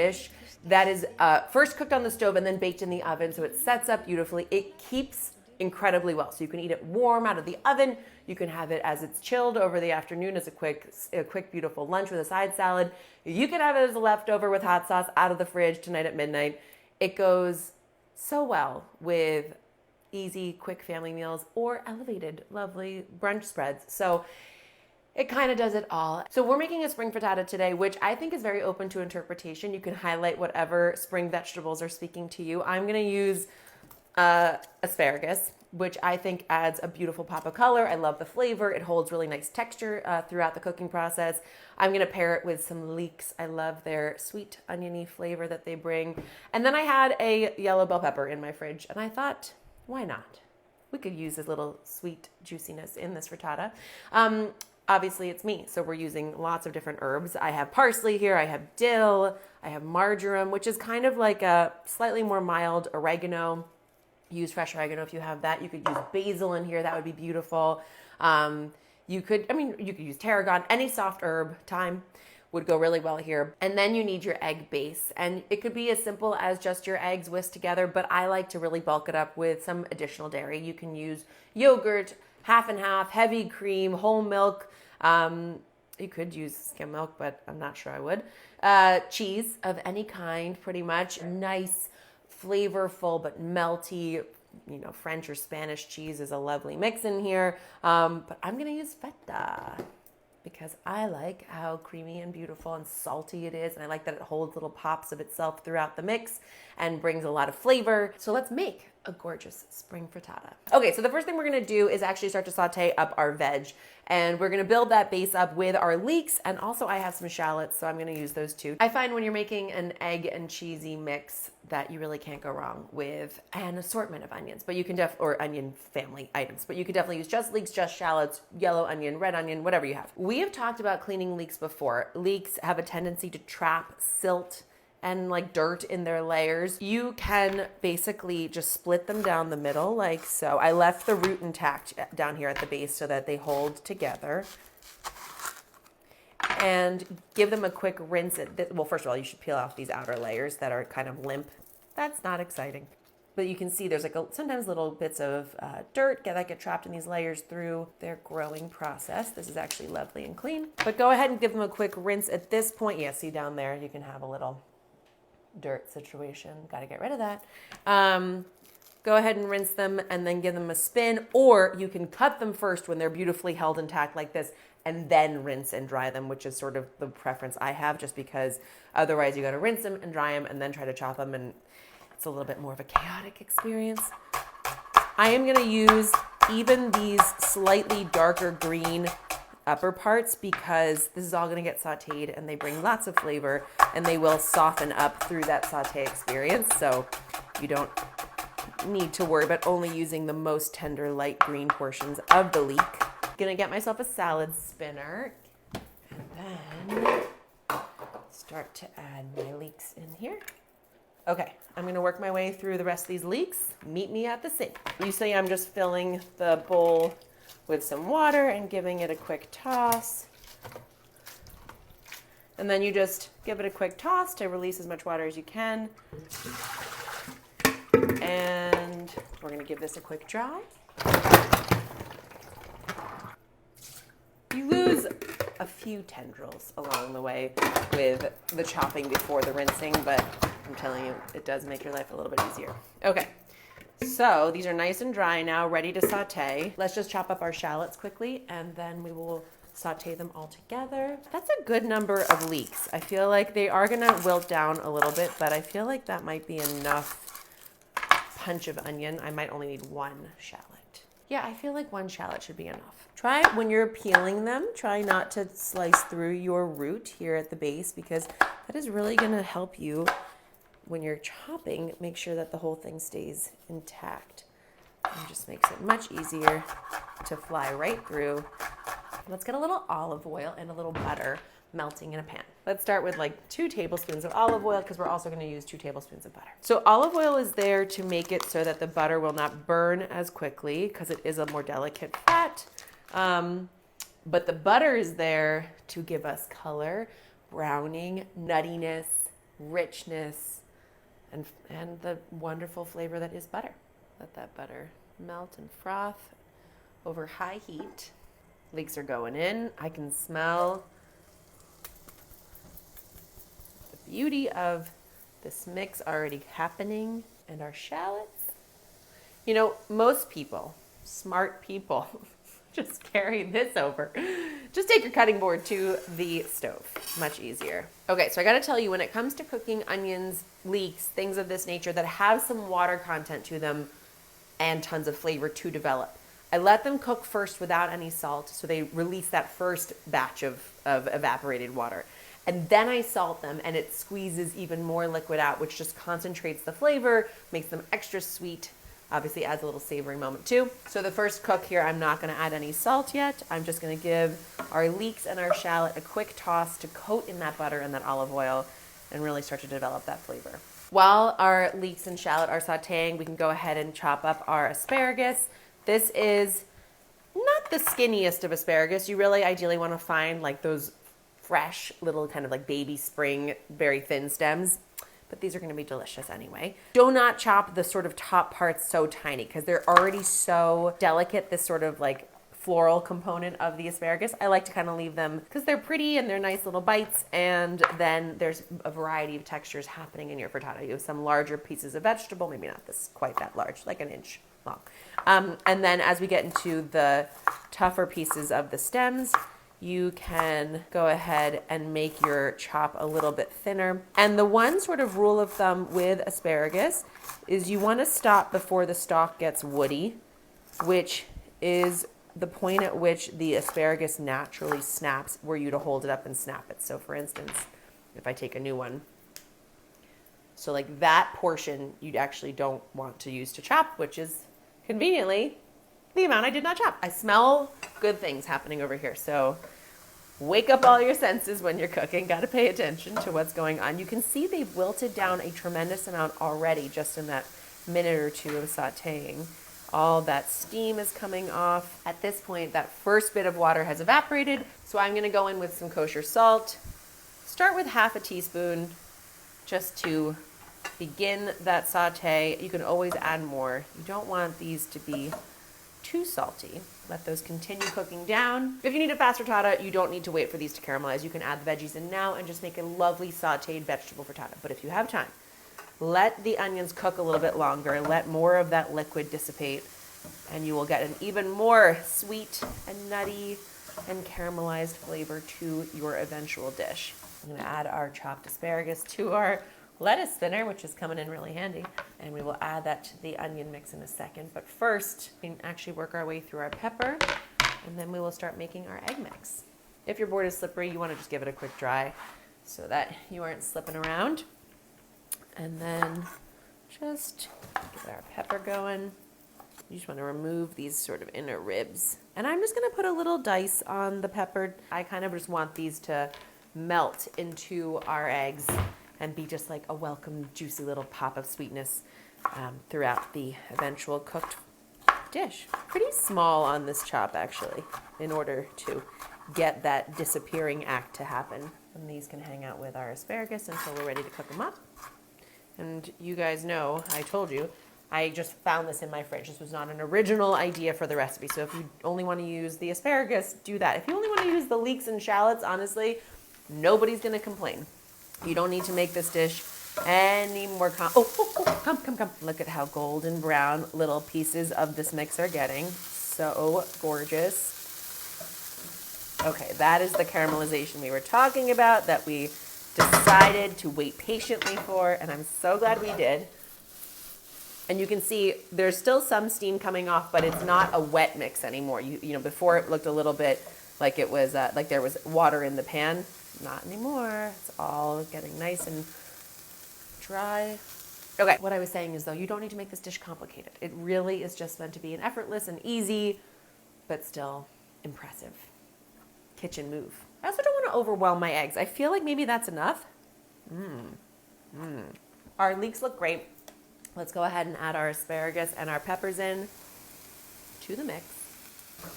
dish that is first cooked on the stove and then baked in the oven, so it sets up beautifully. It keeps incredibly well, so you can eat it warm out of the oven. You can have it as it's chilled over the afternoon as a quick beautiful lunch with a side salad. You can have it as a leftover with hot sauce out of the fridge tonight at midnight. It goes so well with easy, quick family meals or elevated, lovely brunch spreads. So it kind of does it all. So we're making a spring frittata today, which I think is very open to interpretation. You can highlight whatever spring vegetables are speaking to you. I'm going to use asparagus, which I think adds a beautiful pop of color. I love the flavor. It holds really nice texture throughout the cooking process. I'm going to pair it with some leeks. I love their sweet oniony flavor that they bring. And then I had a yellow bell pepper in my fridge, and I thought, why not? We could use this little sweet juiciness in this frittata. Obviously it's me, so we're using lots of different herbs. I have parsley here, I have dill, I have marjoram, which is kind of like a slightly more mild oregano. Use fresh oregano if you have that. You could use basil in here, that would be beautiful. You could use tarragon, any soft herb, thyme would go really well here. And then you need your egg base. And it could be as simple as just your eggs whisked together, but I like to really bulk it up with some additional dairy. You can use yogurt, half and half, heavy cream, whole milk. You could use skim milk, but I'm not sure I would. Cheese of any kind, pretty much. Nice, flavorful, but melty, French or Spanish cheese is a lovely mix in here. But I'm going to use feta because I like how creamy and beautiful and salty it is. And I like that it holds little pops of itself throughout the mix and brings a lot of flavor. So let's make a gorgeous spring frittata. Okay, so the first thing we're gonna do is actually start to saute up our veg. And we're gonna build that base up with our leeks, and also I have some shallots, so I'm gonna use those too. I find when you're making an egg and cheesy mix that you really can't go wrong with an assortment of onions, but you can or onion family items, but you could definitely use just leeks, just shallots, yellow onion, red onion, whatever you have. We have talked about cleaning leeks before. Leeks have a tendency to trap silt and like dirt in their layers. You can basically just split them down the middle like so. I left the root intact down here at the base so that they hold together. And give them a quick rinse. Well, first of all, you should peel off these outer layers that are kind of limp. That's not exciting. But you can see there's sometimes little bits of dirt that get trapped in these layers through their growing process. This is actually lovely and clean. But go ahead and give them a quick rinse at this point. Yeah, see down there, you can have a little dirt situation. Got to get rid of that. Go ahead and rinse them and then give them a spin, or you can cut them first when they're beautifully held intact like this and then rinse and dry them, which is sort of the preference I have, just because otherwise you got to rinse them and dry them and then try to chop them, and it's a little bit more of a chaotic experience. I am going to use even these slightly darker green upper parts because this is all going to get sauteed and they bring lots of flavor and they will soften up through that saute experience. So you don't need to worry about only using the most tender light green portions of the leek. Gonna get myself a salad spinner and then start to add my leeks in here. Okay, I'm gonna work my way through the rest of these leeks. Meet me at the sink. Usually I'm just filling the bowl with some water and giving it a quick toss. And then you just give it a quick toss to release as much water as you can. And we're gonna give this a quick dry. You lose a few tendrils along the way with the chopping before the rinsing, but I'm telling you, it does make your life a little bit easier. Okay. So these are nice and dry now, ready to saute. Let's just chop up our shallots quickly and then we will saute them all together. That's a good number of leeks. I feel like they are gonna wilt down a little bit, but I feel like that might be enough punch of onion. I might only need one shallot. Yeah, I feel like one shallot should be enough. Try when you're peeling them, try not to slice through your root here at the base because that is really gonna help you when you're chopping, make sure that the whole thing stays intact. It just makes it much easier to fly right through. Let's get a little olive oil and a little butter melting in a pan. Let's start with like 2 tablespoons of olive oil because we're also going to use 2 tablespoons of butter. So olive oil is there to make it so that the butter will not burn as quickly because it is a more delicate fat. But the butter is there to give us color, browning, nuttiness, richness, and the wonderful flavor that is butter. Let that butter melt and froth over high heat. Leeks are going in. I can smell the beauty of this mix already happening, and our shallots. You know, most people, smart people, just carry this over. Just take your cutting board to the stove. Much easier. Okay, so I gotta tell you, when it comes to cooking onions, leeks, things of this nature that have some water content to them and tons of flavor to develop, I let them cook first without any salt, so they release that first batch of evaporated water. And then I salt them, and it squeezes even more liquid out, which just concentrates the flavor, makes them extra sweet. Obviously adds a little savory moment too. So the first cook here, I'm not gonna add any salt yet. I'm just gonna give our leeks and our shallot a quick toss to coat in that butter and that olive oil and really start to develop that flavor. While our leeks and shallot are sauteing, we can go ahead and chop up our asparagus. This is not the skinniest of asparagus. You really ideally wanna find like those fresh little kind of like baby spring, very thin stems. But these are going to be delicious anyway. Do not chop the sort of top parts so tiny because they're already so delicate, this sort of like floral component of the asparagus. I like to kind of leave them because they're pretty and they're nice little bites, and then there's a variety of textures happening in your frittata. You have some larger pieces of vegetable, maybe not this quite that large, like an inch long. And then as we get into the tougher pieces of the stems, you can go ahead and make your chop a little bit thinner. And the one sort of rule of thumb with asparagus is you want to stop before the stalk gets woody, which is the point at which the asparagus naturally snaps, were you to hold it up and snap it. So for instance, if I take a new one, so like that portion you actually don't want to use to chop, which is conveniently the amount I did not chop. I smell good things happening over here. So wake up all your senses when you're cooking. Got to pay attention to what's going on. You can see they've wilted down a tremendous amount already just in that minute or two of sauteing. All that steam is coming off. At this point, that first bit of water has evaporated. So I'm going to go in with some kosher salt. Start with half a teaspoon just to begin that saute. You can always add more. You don't want these to be too salty. Let those continue cooking down. If you need a fast frittata, you don't need to wait for these to caramelize. You can add the veggies in now and just make a lovely sauteed vegetable frittata. But if you have time, let the onions cook a little bit longer. Let more of that liquid dissipate, and you will get an even more sweet and nutty and caramelized flavor to your eventual dish. I'm going to add our chopped asparagus to our lettuce thinner, which is coming in really handy, and we will add that to the onion mix in a second. But first, we can actually work our way through our pepper, and then we will start making our egg mix. If your board is slippery, you want to just give it a quick dry so that you aren't slipping around. And then just get our pepper going. You just want to remove these sort of inner ribs. And I'm just going to put a little dice on the pepper. I kind of just want these to melt into our eggs and be just like a welcome, juicy little pop of sweetness throughout the eventual cooked dish. Pretty small on this chop, actually, in order to get that disappearing act to happen. And these can hang out with our asparagus until we're ready to cook them up. And you guys know, I told you, I just found this in my fridge. This was not an original idea for the recipe. So if you only want to use the asparagus, do that. If you only want to use the leeks and shallots, honestly, nobody's going to complain. You don't need to make this dish any more come. Look at how golden brown little pieces of this mix are getting. So gorgeous. Okay, that is the caramelization we were talking about that we decided to wait patiently for, and I'm so glad we did. And you can see there's still some steam coming off, but it's not a wet mix anymore. You know, before it looked a little bit like it was like there was water in the pan. Not anymore. It's all getting nice and dry. Okay, what I was saying is, though, you don't need to make this dish complicated. It really is just meant to be an effortless and easy, but still impressive kitchen move. I also don't want to overwhelm my eggs. I feel like maybe that's enough. Our leeks look great. Let's go ahead and add our asparagus and our peppers in to the mix.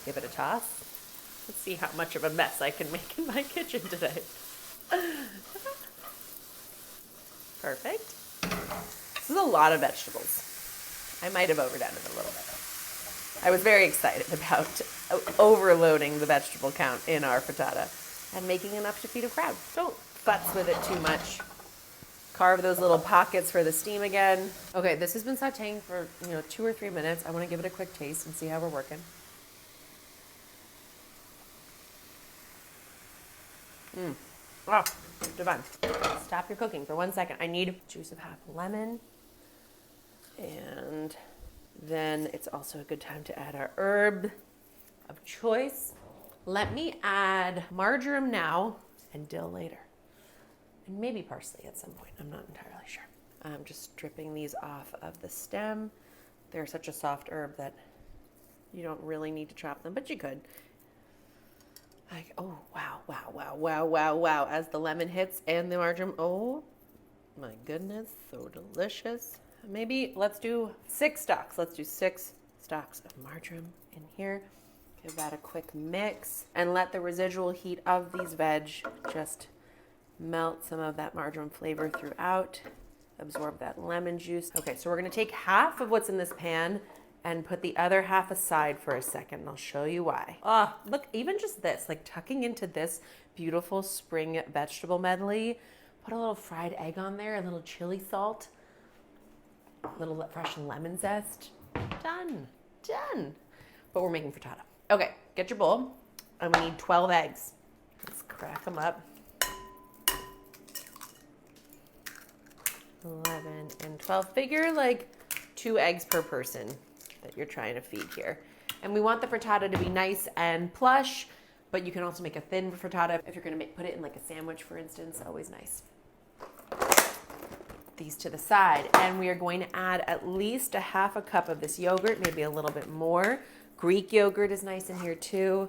Give it a toss. Let's see how much of a mess I can make in my kitchen today. Perfect. This is a lot of vegetables. I might have overdone it a little bit. I was very excited about overloading the vegetable count in our frittata and making enough to feed a crowd. Don't futz with it too much. Carve those little pockets for the steam again. Okay, this has been sauteing for 2 or 3 minutes. I want to give it a quick taste and see how we're working. Oh, divine. Stop your cooking for 1 second. I need juice of half a lemon. And then it's also a good time to add our herb of choice. Let me add marjoram now and dill later. And maybe parsley at some point. I'm not entirely sure. I'm just stripping these off of the stem. They're such a soft herb that you don't really need to chop them, but you could. Like, oh, wow, wow, wow, wow, wow, wow. As the lemon hits and the marjoram, oh my goodness, so delicious. Maybe let's do 6 stalks. Let's do 6 stalks of marjoram in here. Give that a quick mix and let the residual heat of these veg just melt some of that marjoram flavor throughout, absorb that lemon juice. Okay, so we're gonna take half of what's in this pan and put the other half aside for a second. And I'll show you why. Oh, look, even just this, like tucking into this beautiful spring vegetable medley, put a little fried egg on there, a little chili salt, a little fresh lemon zest. Done, done. But we're making frittata. Okay, get your bowl. And we need 12 eggs. Let's crack them up. 11 and 12. Figure like 2 eggs per person that you're trying to feed here. And we want the frittata to be nice and plush, but you can also make a thin frittata if you're gonna put it in like a sandwich, for instance. Always nice. These to the side, and we are going to add at least a half a cup of this yogurt, maybe a little bit more. Greek yogurt is nice in here too.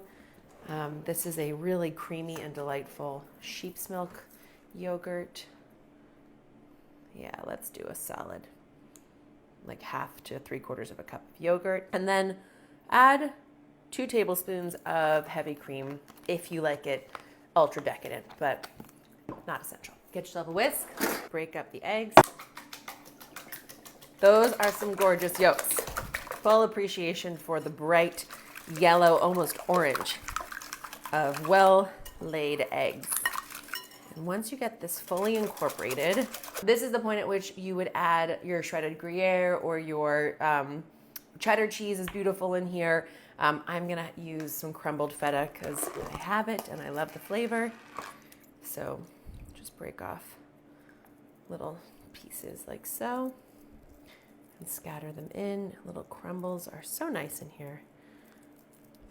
This is a really creamy and delightful sheep's milk yogurt. Yeah, let's do a solid, like half to 3/4 of a cup of yogurt. And then add 2 tablespoons of heavy cream if you like it ultra decadent, but not essential. Get yourself a whisk, break up the eggs. Those are some gorgeous yolks. Full appreciation for the bright yellow, almost orange of well-laid eggs. And once you get this fully incorporated, this is the point at which you would add your shredded Gruyere or your cheddar cheese is beautiful in here. I'm gonna use some crumbled feta because I have it and I love the flavor. So just break off little pieces like so and scatter them in. Little crumbles are so nice in here.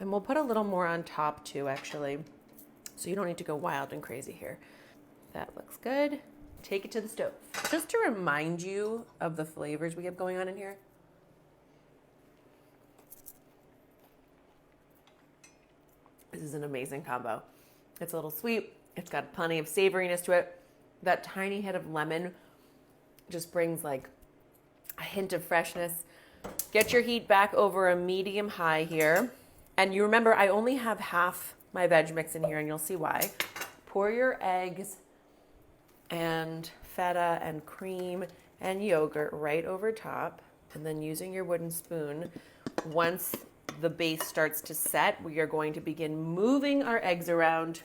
And we'll put a little more on top too, actually. So you don't need to go wild and crazy here. That looks good. Take it to the stove. Just to remind you of the flavors we have going on in here. This is an amazing combo. It's a little sweet. It's got plenty of savoriness to it. That tiny hit of lemon just brings like a hint of freshness. Get your heat back over a medium high here. And you remember, I only have half my veg mix in here, and you'll see why. Pour your eggs and feta and cream and yogurt right over top. And then using your wooden spoon, once the base starts to set, we are going to begin moving our eggs around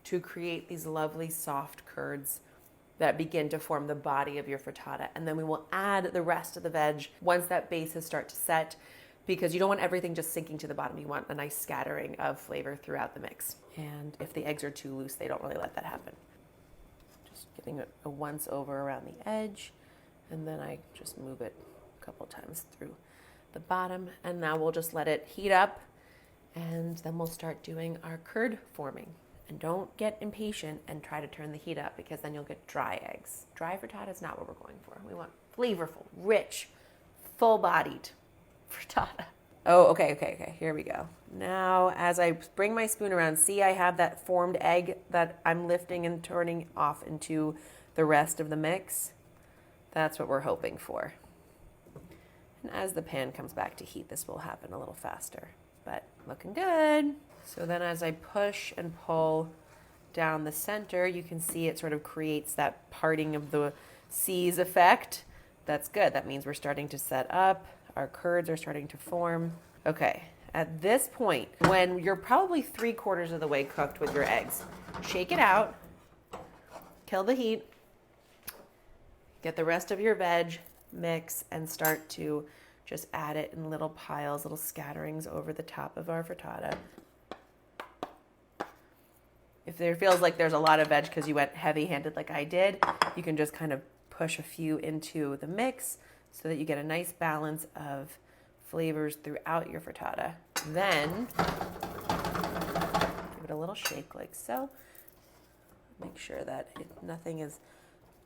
to create these lovely soft curds that begin to form the body of your frittata. And then we will add the rest of the veg once that base has started to set, because you don't want everything just sinking to the bottom. You want a nice scattering of flavor throughout the mix. And if the eggs are too loose, they don't really let that happen. Just giving it a once over around the edge, and then I just move it a couple times through the bottom. And now we'll just let it heat up, and then we'll start doing our curd forming. And don't get impatient and try to turn the heat up, because then you'll get dry eggs. Dry frittata is not what we're going for. We want flavorful, rich, full-bodied frittata. Oh, okay. Here we go. Now, as I bring my spoon around, see I have that formed egg that I'm lifting and turning off into the rest of the mix? That's what we're hoping for. And as the pan comes back to heat, this will happen a little faster, but looking good. So then as I push and pull down the center, you can see it sort of creates that parting of the seas effect. That's good. That means we're starting to set up. Our curds are starting to form. Okay, at this point, when you're probably 3/4 of the way cooked with your eggs, shake it out, kill the heat, get the rest of your veg, mix, and start to just add it in little piles, little scatterings over the top of our frittata. If there feels like there's a lot of veg because you went heavy-handed like I did, you can just kind of push a few into the mix so that you get a nice balance of flavors throughout your frittata. Then give it a little shake like so. Make sure that nothing is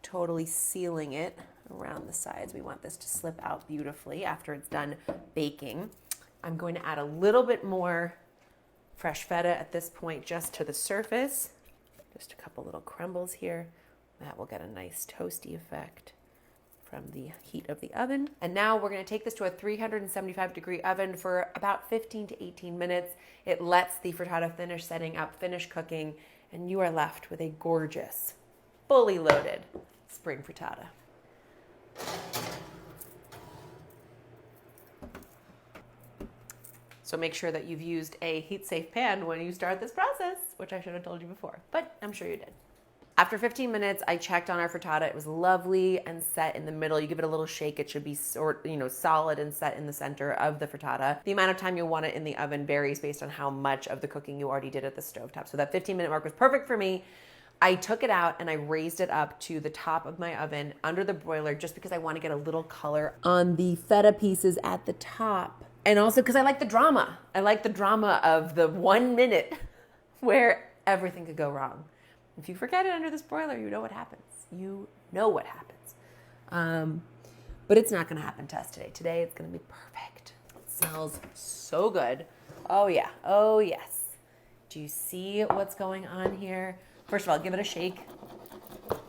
totally sealing it around the sides. We want this to slip out beautifully after it's done baking. I'm going to add a little bit more fresh feta at this point just to the surface. Just a couple little crumbles here. That will get a nice toasty effect from the heat of the oven. And now we're going to take this to a 375-degree oven for about 15 to 18 minutes. It lets the frittata finish setting up, finish cooking, and you are left with a gorgeous, fully loaded spring frittata. So make sure that you've used a heat-safe pan when you start this process, which I should have told you before, but I'm sure you did. After 15 minutes, I checked on our frittata. It was lovely and set in the middle. You give it a little shake, it should be solid and set in the center of the frittata. The amount of time you want it in the oven varies based on how much of the cooking you already did at the stovetop. So that 15-minute mark was perfect for me. I took it out and I raised it up to the top of my oven under the broiler just because I want to get a little color on the feta pieces at the top. And also because I like the drama. I like the drama of the 1 minute where everything could go wrong. If you forget it under this broiler, you know what happens. You know what happens. But it's not going to happen to us today. Today it's going to be perfect. It smells so good. Oh yeah. Oh yes. Do you see what's going on here? First of all, give it a shake.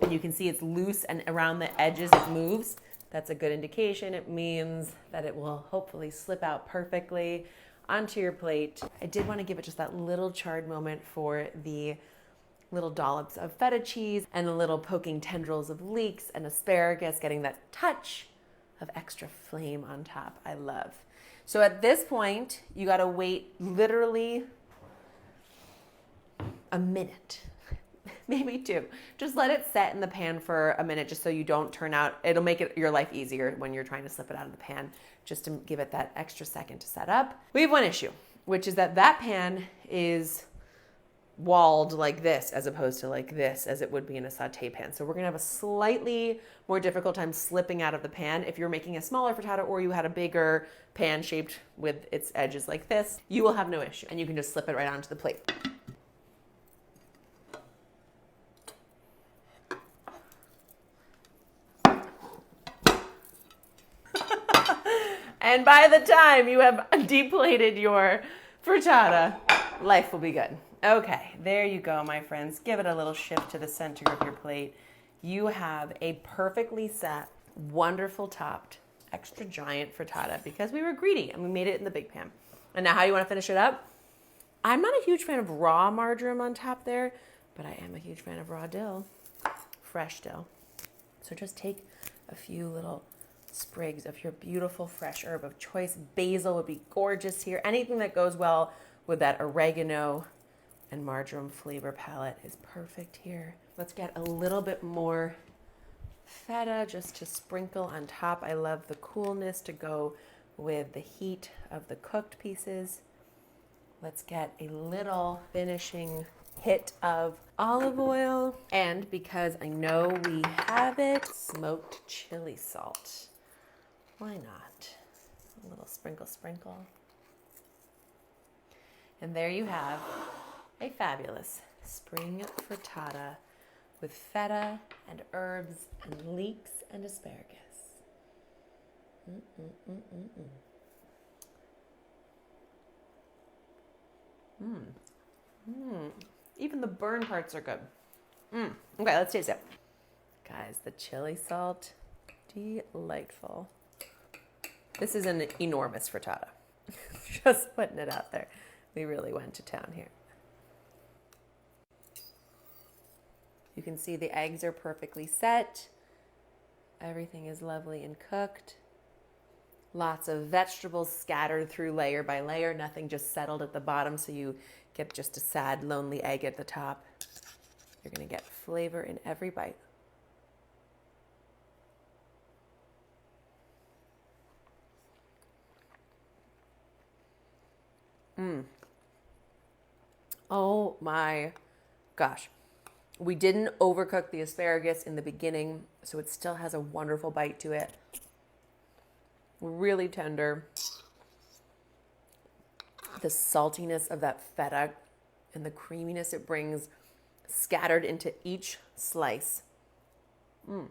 And you can see it's loose and around the edges it moves. That's a good indication. It means that it will hopefully slip out perfectly onto your plate. I did want to give it just that little charred moment for the little dollops of feta cheese and the little poking tendrils of leeks and asparagus, getting that touch of extra flame on top. I love. So at this point, you got to wait literally a minute. Maybe 2. Just let it set in the pan for a minute just so you don't turn out. It'll make your life easier when you're trying to slip it out of the pan, just to give it that extra second to set up. We have one issue, which is that pan is walled like this as opposed to like this as it would be in a saute pan. So we're going to have a slightly more difficult time slipping out of the pan. If you're making a smaller frittata or you had a bigger pan shaped with its edges like this, you will have no issue and you can just slip it right onto the plate. And by the time you have deplated your frittata, life will be good. Okay, there you go, my friends. Give it a little shift to the center of your plate. You have a perfectly set, wonderful topped, extra giant frittata because we were greedy and we made it in the big pan. And now how you want to finish it up? I'm not a huge fan of raw marjoram on top there, but I am a huge fan of raw dill, fresh dill. So just take a few little sprigs of your beautiful fresh herb of choice. Basil would be gorgeous here. Anything that goes well with that oregano and marjoram flavor palette is perfect here. Let's get a little bit more feta just to sprinkle on top. I love the coolness to go with the heat of the cooked pieces. Let's get a little finishing hit of olive oil. And because I know we have it, smoked chili salt. Why not? A little sprinkle, sprinkle. And there you have a fabulous spring frittata with feta and herbs and leeks and asparagus. Even the burn parts are good. Okay, let's taste it. Guys, the chili salt, delightful. This is an enormous frittata. Just putting it out there. We really went to town here. You can see the eggs are perfectly set. Everything is lovely and cooked. Lots of vegetables scattered through layer by layer, nothing just settled at the bottom so you get just a sad, lonely egg at the top. You're going to get flavor in every bite. Oh my gosh. We didn't overcook the asparagus in the beginning, so it still has a wonderful bite to it. Really tender. The saltiness of that feta and the creaminess it brings scattered into each slice. And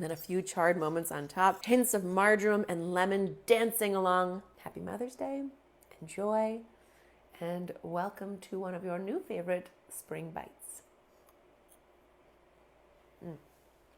then a few charred moments on top. Hints of marjoram and lemon dancing along. Happy Mother's Day. Enjoy. And welcome to one of your new favorite spring bites.